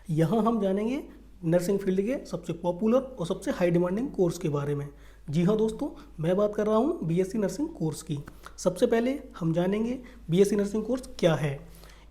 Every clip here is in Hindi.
यहाँ हम जानेंगे नर्सिंग फील्ड के सबसे पॉपुलर और सबसे हाई डिमांडिंग कोर्स के बारे में। जी हाँ दोस्तों, मैं बात कर रहा हूँ बीएससी नर्सिंग कोर्स की। सबसे पहले हम जानेंगे बीएससी नर्सिंग कोर्स क्या है,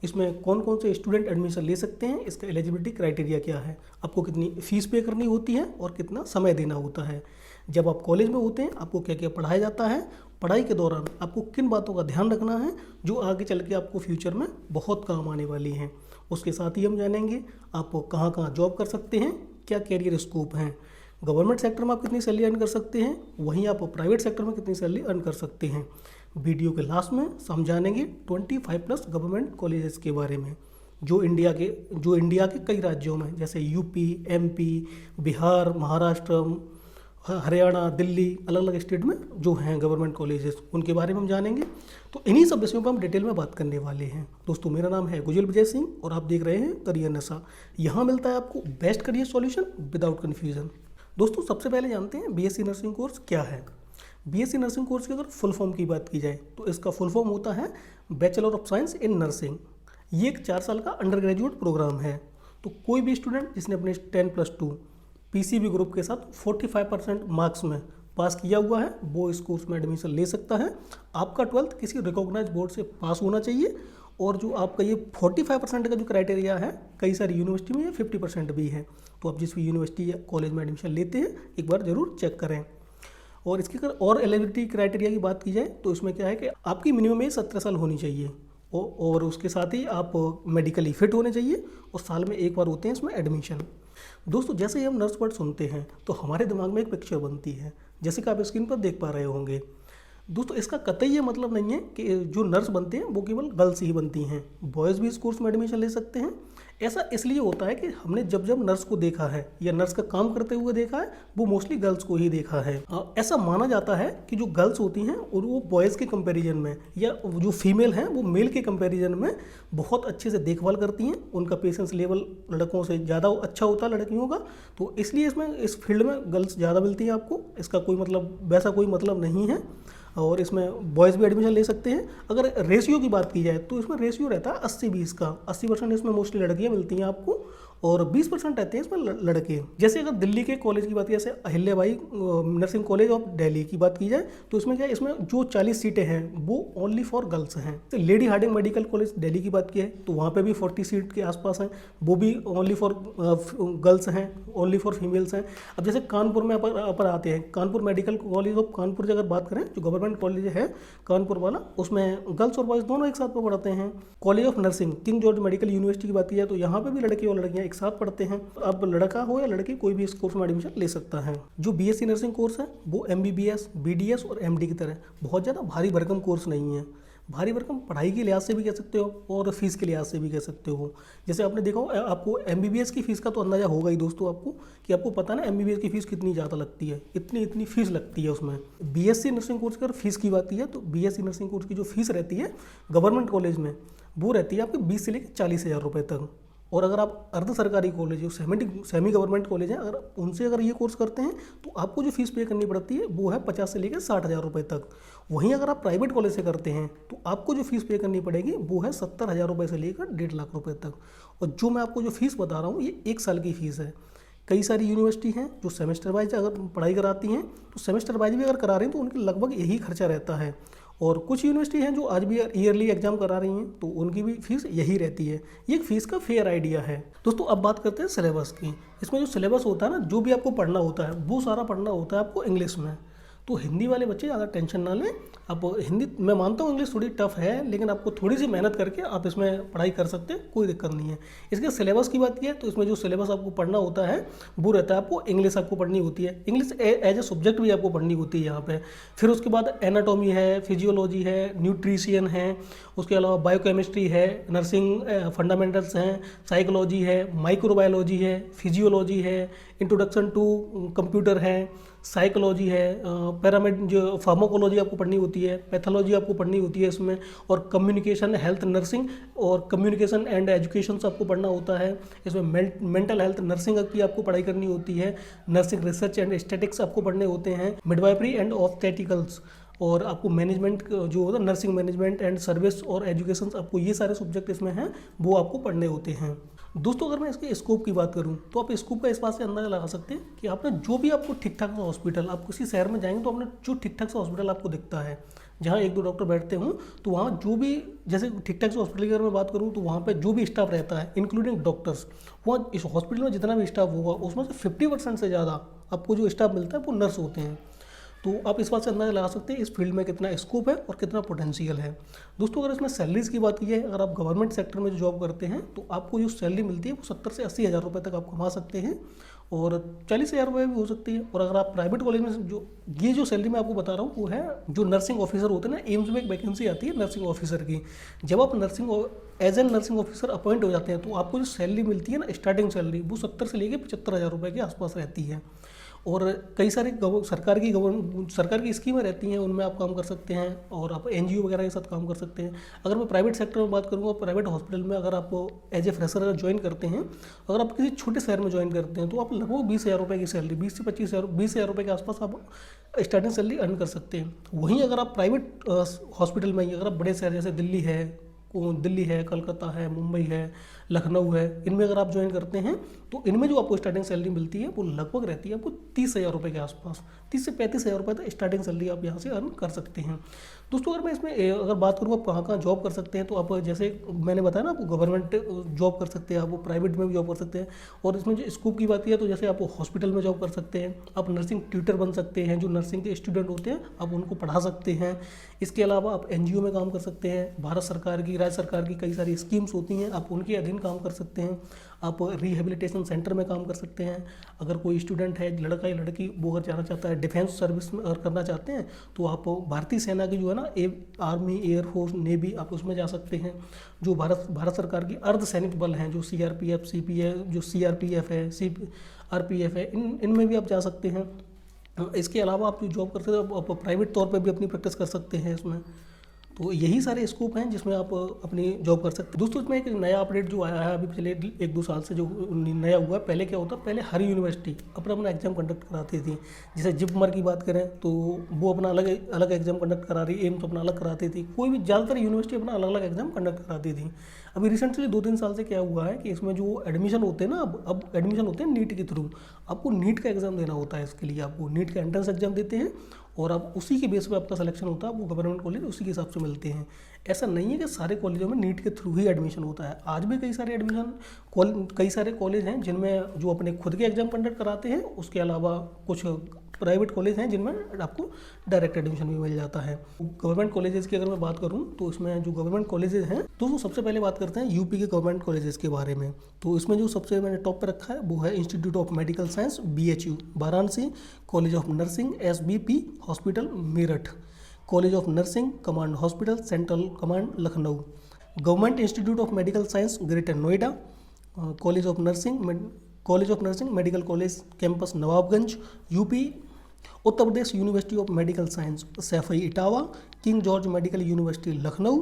इसमें कौन कौन से स्टूडेंट एडमिशन ले सकते हैं, इसका एलिजिबिलिटी क्राइटेरिया क्या है, आपको कितनी फ़ीस पे करनी होती है और कितना समय देना होता है। जब आप कॉलेज में होते हैं आपको क्या क्या पढ़ाया जाता है, पढ़ाई के दौरान आपको किन बातों का ध्यान रखना है जो आगे चल के आपको फ्यूचर में बहुत काम आने वाली हैं। उसके साथ ही हम जानेंगे आप कहाँ कहाँ जॉब कर सकते हैं, क्या कैरियर स्कोप हैं, गवर्नमेंट सेक्टर में आप कितनी सैलरी अर्न कर सकते हैं, वहीं आप प्राइवेट सेक्टर में कितनी सैलरी अर्न कर सकते हैं। वीडियो के लास्ट में हम जानेंगे 25+ गवर्नमेंट कॉलेजेस के बारे में जो इंडिया के कई राज्यों में जैसे यूपी, एमपी, बिहार, महाराष्ट्र, हरियाणा, दिल्ली, अलग अलग स्टेट में जो हैं गवर्नमेंट कॉलेजेस, उनके बारे में हम जानेंगे। तो इन्हीं सब विषयों पर हम डिटेल में बात करने वाले हैं। दोस्तों मेरा नाम है गुजल विजय सिंह और आप देख रहे हैं करियर नशा। यहाँ मिलता है आपको best career solution without confusion. दोस्तों सबसे पहले जानते हैं बीएससी नर्सिंग कोर्स क्या है। बीएससी नर्सिंग कोर्स की अगर फुल फॉर्म की बात की जाए तो इसका फुल फॉर्म होता है bachelor of science in nursing. ये एक 4 साल का अंडर ग्रेजुएट प्रोग्राम है। तो कोई भी स्टूडेंट जिसने अपने 10+2 पीसीबी ग्रुप के साथ 45% मार्क्स में पास किया हुआ है वो इस कोर्स में एडमिशन ले सकता है। आपका 12th किसी रिकॉग्नाइज बोर्ड से पास होना चाहिए और जो आपका ये 45% का जो क्राइटेरिया है, कई सारी यूनिवर्सिटी में ये 50% भी है। तो आप जिस भी यूनिवर्सिटी या कॉलेज में एडमिशन लेते हैं एक बार ज़रूर चेक करें। और इसकी अगर और एलिजिबिलिटी क्राइटेरिया की बात की जाए तो इसमें क्या है कि आपकी मिनिमम एज 17 साल होनी चाहिए और उसके साथ ही आप मेडिकली फिट होने चाहिए और साल में एक बार होते हैं इसमें एडमिशन। दोस्तों जैसे ही हम नर्स वर्ड सुनते हैं तो हमारे दिमाग में एक पिक्चर बनती है, जैसे कि आप स्क्रीन पर देख पा रहे होंगे। दोस्तों इसका कतई ये मतलब नहीं है कि जो नर्स बनते हैं वो केवल गर्ल्स ही बनती हैं, बॉयज़ भी इस कोर्स में एडमिशन ले सकते हैं। ऐसा इसलिए होता है कि हमने जब जब नर्स को देखा है या नर्स का काम करते हुए देखा है वो मोस्टली गर्ल्स को ही देखा है। ऐसा माना जाता है कि जो गर्ल्स होती हैं और वो बॉयज़ के कंपैरिजन में या जो फीमेल हैं वो मेल के कंपैरिजन में बहुत अच्छे से देखभाल करती हैं, उनका पेशेंस लेवल लड़कों से ज़्यादा अच्छा होता है लड़कियों का। तो इसलिए इसमें इस फील्ड में गर्ल्स ज़्यादा मिलती हैं आपको। इसका कोई मतलब वैसा कोई मतलब नहीं है और इसमें बॉयज़ भी एडमिशन ले सकते हैं। अगर रेशियो की बात की जाए तो इसमें रेशियो रहता है 80-20 का। 80% इसमें मोस्टली लड़कियां मिलती हैं आपको और 20% रहते हैं इसमें लड़के। जैसे अगर दिल्ली के कॉलेज की बात की, जैसे Ahilyabai nursing college of Delhi की बात की जाए तो इसमें क्या है, इसमें जो 40 सीटें हैं वो ओनली फॉर गर्ल्स हैं। तो lady Harding medical college Delhi की बात की है तो वहाँ पे भी 40 सीट के आसपास हैं, वो भी ओनली फॉर गर्ल्स हैं, ओनली फॉर फीमेल्स हैं। अब जैसे कानपुर में अपर आते हैं, Kanpur medical college of Kanpur अगर बात करें जो गवर्नमेंट कॉलेज है कानपुर वाला, उसमें गर्ल्स और बॉयज़ दोनों एक साथ में पढ़ते हैं। College of nursing king George medical university की बात की जाए तो यहाँ पे भी लड़के और लड़कियाँ एक साथ पढ़ते हैं। अब लड़का हो या लड़की कोई भी इस कोर्स में एडमिशन ले सकता है। जो बीएससी नर्सिंग कोर्स है वो एमबीबीएस, बीडीएस और एमडी की तरह बहुत ज़्यादा भारी भरकम कोर्स नहीं है। भारी भरकम पढ़ाई के लिहाज से भी कह सकते हो और फीस के लिहाज से भी कह सकते हो। जैसे आपने देखा हो, आपको एमबीबीएस की फ़ीस का तो अंदाज़ा होगा ही दोस्तों आपको कि आपको पता ना एमबीबीएस की फ़ीस कितनी ज़्यादा लगती है, इतनी फ़ीस लगती है उसमें। बीएससी नर्सिंग कोर्स की अगर फीस की बात की है तो बीएससी नर्सिंग कोर्स की जो फीस रहती है गवर्नमेंट कॉलेज में वो रहती है आपकी 20 से लेकर 40,000 रुपये तक। और अगर आप अर्ध सरकारी कॉलेज जो सेमी गवर्नमेंट कॉलेज हैं अगर उनसे अगर ये कोर्स करते हैं तो आपको जो फीस पे करनी पड़ती है वो है 50 से लेकर 60,000 रुपये तक। वहीं अगर आप प्राइवेट कॉलेज से करते हैं तो आपको जो फीस पे करनी पड़ेगी वो है 70,000 रुपये से लेकर 1.5 लाख रुपये तक। और जो मैं आपको जो फीस बता रहा हूँ ये 1 साल की फ़ीस है। कई सारी यूनिवर्सिटी हैं जो सेमेस्टर वाइज अगर पढ़ाई कराती हैं तो सेमेस्टर वाइज भी अगर करा रही हैं तो उनके लगभग यही खर्चा रहता है। और कुछ यूनिवर्सिटी हैं जो आज भी ईयरली एग्जाम करा रही हैं तो उनकी भी फीस यही रहती है। ये एक फ़ीस का फेयर आइडिया है। दोस्तों अब बात करते हैं सिलेबस की। इसमें जो सिलेबस होता है ना, जो भी आपको पढ़ना होता है वो सारा पढ़ना होता है आपको इंग्लिश में। तो हिंदी वाले बच्चे ज़्यादा टेंशन ना लें। आप हिंदी, मैं मानता हूँ इंग्लिश थोड़ी टफ है लेकिन आपको थोड़ी सी मेहनत करके आप इसमें पढ़ाई कर सकते हैं, कोई दिक्कत नहीं है। इसके सिलेबस की बात की है तो इसमें जो सिलेबस आपको पढ़ना होता है वो रहता है आपको इंग्लिश आपको पढ़नी होती है। इंग्लिश एज ए सब्जेक्ट भी आपको पढ़नी होती है यहाँ पे। फिर उसके बाद एनाटॉमी है, फिजियोलॉजी है, न्यूट्रिशियन है, उसके अलावा बायोकेमिस्ट्री है, नर्सिंग फंडामेंटल्स हैं, साइकोलॉजी है, माइक्रोबायोलॉजी है, फिजियोलॉजी है, इंट्रोडक्शन टू कंप्यूटर है, साइकोलॉजी है, पैरामेड जो फार्माकोलॉजी आपको पढ़नी होती है, पैथोलॉजी आपको पढ़नी होती है इसमें, और कम्युनिकेशन हेल्थ नर्सिंग और कम्युनिकेशन एंड एजुकेशन आपको पढ़ना होता है। इसमें मेंटल हेल्थ नर्सिंग की आपको पढ़ाई करनी होती है, नर्सिंग रिसर्च एंड स्टैटिक्स आपको पढ़ने होते हैं, मिडवाइफरी एंड ऑब्स्टेटिकल्स, और आपको मैनेजमेंट जो होता है नर्सिंग मैनेजमेंट एंड सर्विस और एजुकेशन, आपको ये सारे सब्जेक्ट इसमें हैं वो आपको पढ़ने होते हैं। दोस्तों अगर मैं इसके स्कोप की बात करूं तो आप स्कोप का इस बात से अंदाजा लगा सकते हैं कि आपने जो भी आपको ठीक ठाक सा हॉस्पिटल, आप किसी शहर में जाएंगे तो आपने जो ठीक ठाक सा हॉस्पिटल आपको दिखता है जहाँ एक दो डॉक्टर बैठते हों, तो वहाँ जो भी, जैसे ठीक ठाक से हॉस्पिटल की अगर मैं बात करूँ तो वहाँ पे जो भी स्टाफ रहता है इंक्लूडिंग डॉक्टर्स, वहाँ इस हॉस्पिटल में जितना भी स्टाफ होगा उसमें से 50% से ज़्यादा आपको जो स्टाफ मिलता है वो नर्स होते हैं। तो आप इस बात से अंदाजा लगा सकते हैं इस फील्ड में कितना स्कोप है और कितना पोटेंशियल है। दोस्तों अगर इसमें सैलरीज की बात की जाए, अगर आप गवर्नमेंट सेक्टर में जो जॉब करते हैं तो आपको जो सैलरी मिलती है वो 70 से 80 हज़ार रुपये तक आप कमा सकते हैं, और 40 हज़ार रुपये भी हो सकती है। और अगर आप प्राइवेट कॉलेज में जो ये जो सैलरी मैं आपको बता रहा हूँ वो है जो नर्सिंग ऑफिसर होते हैं ना, एम्स में एक वैकेंसी आती है नर्सिंग ऑफिसर की। जब आप as an nursing officer appoint हो जाते हैं तो आपको जो सैलरी मिलती है ना, स्टार्टिंग सैलरी वो 70 से लेकर 75 हज़ार रुपये के आसपास रहती है। और कई सारे सरकार की स्कीमें रहती हैं, उनमें आप काम कर सकते हैं और आप एनजीओ वगैरह के साथ काम कर सकते हैं। अगर मैं प्राइवेट सेक्टर में बात करूँगा, प्राइवेट हॉस्पिटल में अगर आप एज ए फ्रेशर अगर ज्वाइन करते हैं, अगर आप किसी छोटे शहर में ज्वाइन करते हैं तो आप लगभग 20 हज़ार रुपये की सैलरी, 20 हज़ार रुपये के आसपास आप स्टार्टिंग सैलरी अर्न कर सकते हैं। वहीं अगर आप प्राइवेट हॉस्पिटल में ही, अगर आप बड़े शहर जैसे दिल्ली है, कलकत्ता है, मुंबई है, लखनऊ है, इनमें अगर आप ज्वाइन करते हैं तो इनमें जो आपको स्टार्टिंग सैलरी मिलती है वो लगभग रहती है आपको 30 हज़ार रुपये के आसपास, 30 से 35 हज़ार रुपये तक स्टार्टिंग सैलरी आप यहाँ से अर्न कर सकते हैं। दोस्तों अगर मैं इसमें अगर बात करूँ आप कहाँ कहाँ जॉब कर सकते हैं, तो आप जैसे मैंने बताया ना, आपको गवर्नमेंट जॉब कर सकते हैं, आप प्राइवेट में भी जॉब कर सकते हैं। और इसमें जो स्कोप की बात की है तो जैसे आप हॉस्पिटल में जॉब कर सकते हैं, आप नर्सिंग ट्यूटर बन सकते हैं, जो नर्सिंग के स्टूडेंट होते हैं आप उनको पढ़ा सकते हैं। इसके अलावा आप एनजीओ में काम कर सकते हैं, भारत सरकार की, राज्य सरकार की कई सारी स्कीम्स होती हैं, आप उनके अधीन काम कर सकते हैं। आप रिहेबिलिटेशन सेंटर में काम कर सकते हैं। अगर कोई स्टूडेंट है, लड़का या लड़की, वो अगर जाना चाहता है डिफेंस सर्विस में अगर करना चाहते हैं तो आप भारतीय सेना की जो है ना, आर्मी, एयरफोर्स, नेवी, आप उसमें जा सकते हैं। जो भारत सरकार की अर्धसैनिक बल हैं, जो सीआरपीएफ, सीपीएफ, जो सीआरपीएफ है, आरपीएफ है, इनमें भी आप जा सकते हैं। इसके अलावा आप जो जॉब करते हैं आप प्राइवेट तौर पर भी अपनी प्रैक्टिस कर सकते हैं इसमें। तो यही सारे स्कोप हैं जिसमें आप अपनी जॉब कर सकते हैं। दोस्तों इसमें एक नया अपडेट जो आया है अभी पिछले 1-2 साल से, जो नया हुआ है, पहले क्या होता, पहले हर यूनिवर्सिटी अपना एग्जाम कंडक्ट कराती थी। जैसे जिपमर की बात करें तो वो अपना अलग एग्जाम कंडक्ट करा रही, एम्स अपना अलग कराती थी, कोई भी ज़्यादातर यूनिवर्सिटी अपना अलग अलग एग्जाम कंडक्ट कराती थी। अभी रिसेंटली 2-3 साल से क्या हुआ है कि इसमें जो एडमिशन होते हैं ना, अब एडमिशन होते हैं नीट के थ्रू। आपको नीट का एग्ज़ाम देना होता है, इसके लिए आपको नीट का एंट्रेंस एग्जाम देते हैं और आप उसी के बेस पे आपका सिलेक्शन होता है, आपको गवर्नमेंट कॉलेज उसी के हिसाब से मिलते हैं। ऐसा नहीं है कि सारे कॉलेजों में नीट के थ्रू ही एडमिशन होता है। आज भी कई सारे कॉलेज हैं जिनमें जो अपने खुद के एग्जाम कंडक्ट कराते हैं, उसके अलावा कुछ प्राइवेट कॉलेज हैं जिनमें आपको डायरेक्ट एडमिशन भी मिल जाता है। गवर्नमेंट कॉलेजेस की अगर मैं बात करूं तो इसमें जो गवर्नमेंट कॉलेजेस हैं, तो सबसे पहले बात करते हैं यूपी के गवर्नमेंट कॉलेजेस के बारे में। तो इसमें जो सबसे मैंने टॉप पे रखा है वो है institute of medical science BHU Varanasi, college of nursing SBP hospital Meerut, college of nursing command hospital central command Lucknow, government institute of medical science greater Noida, college of nursing medical college campus Nawabganj UP, Uttar Pradesh university of medical science Saifai Etawah, king George medical university Lucknow,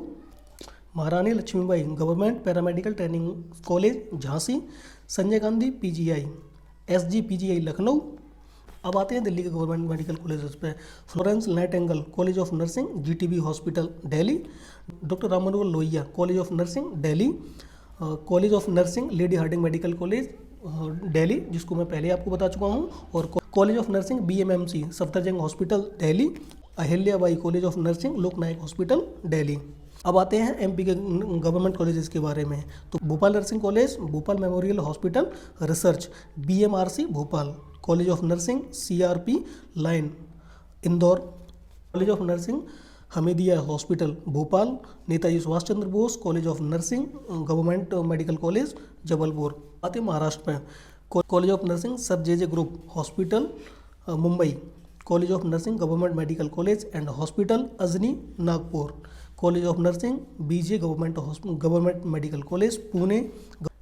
Maharani Laxmibai government paramedical training college Jhansi, Sanjay Gandhi PGI SGPGI Lucknow. अब आते हैं दिल्ली के गवर्नमेंट मेडिकल कॉलेजेस पे। Florence Nightingale college of nursing GTB hospital Delhi, doctor Ram Manohar Lohia college of nursing Delhi, college of nursing lady Harding medical college Delhi, जिसको मैं पहले आपको बता चुका हूँ, और college of nursing BMMC Safdarjung hospital Delhi, Ahilyabai college of nursing Loknayak hospital Delhi. अब आते हैं MP के गवर्नमेंट कॉलेजेस के बारे में। तो Bhopal nursing college, Bhopal memorial hospital research BMRC Bhopal, college of nursing CRP line Indore, college of nursing Hamidia hospital Bhopal, Netaji Subhash Chandra Bose college of nursing government medical college Jabalpur. आते हैं महाराष्ट्र में, college of nursing sir JJ group hospital Mumbai, college of nursing government medical college and hospital Ajni Nagpur, college of nursing BJ government medical college Pune.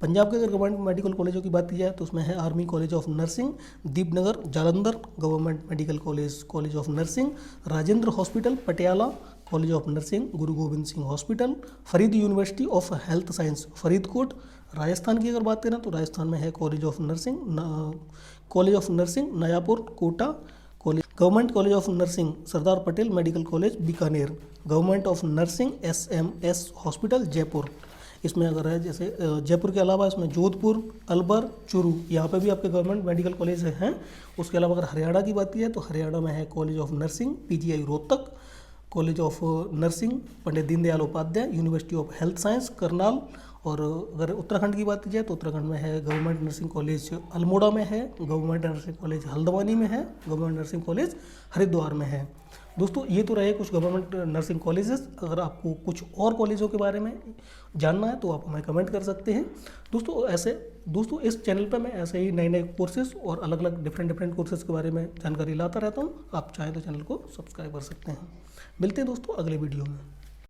Punjab के अगर गवर्नमेंट मेडिकल कॉलेजों की बात की जाए तो उसमें है army college of nursing Deepnagar Jalandhar government medical college, college of nursing Rajendra hospital Patiala, college of nursing Guru Gobind Singh hospital, Farid university of health science Faridkot. Rajasthan की अगर बात करें तो राजस्थान में है college of nursing Nayapur Kota, government college of nursing Sardar Patel medical college Bikaner, government of nursing SMS hospital Jaipur. इसमें अगर है जैसे जयपुर के अलावा इसमें जोधपुर, अलवर, चूरू, यहाँ पे भी आपके गवर्नमेंट मेडिकल कॉलेज हैं। उसके अलावा अगर हरियाणा की बात की जाए तो हरियाणा में है college of nursing PGI Rohtak, college of nursing Pandit Deendayal Upadhyay, university of health science Karnal. और अगर उत्तराखंड की बात की जाए तो उत्तराखंड में है गवर्नमेंट नर्सिंग कॉलेज अल्मोड़ा में है, गवर्नमेंट नर्सिंग कॉलेज हल्द्वानी में है, गवर्नमेंट नर्सिंग कॉलेज हरिद्वार में है। दोस्तों ये तो रहे कुछ गवर्नमेंट नर्सिंग कॉलेजेस। अगर आपको कुछ और कॉलेजों के बारे में जानना है तो आप हमें कमेंट कर सकते हैं। दोस्तों इस चैनल पर मैं ऐसे ही नए नए कोर्सेज और अलग अलग डिफरेंट कोर्सेज के बारे में जानकारी लाता रहता हूँ। आप चाहें तो चैनल को सब्सक्राइब कर सकते हैं। मिलते हैं दोस्तों अगले वीडियो में।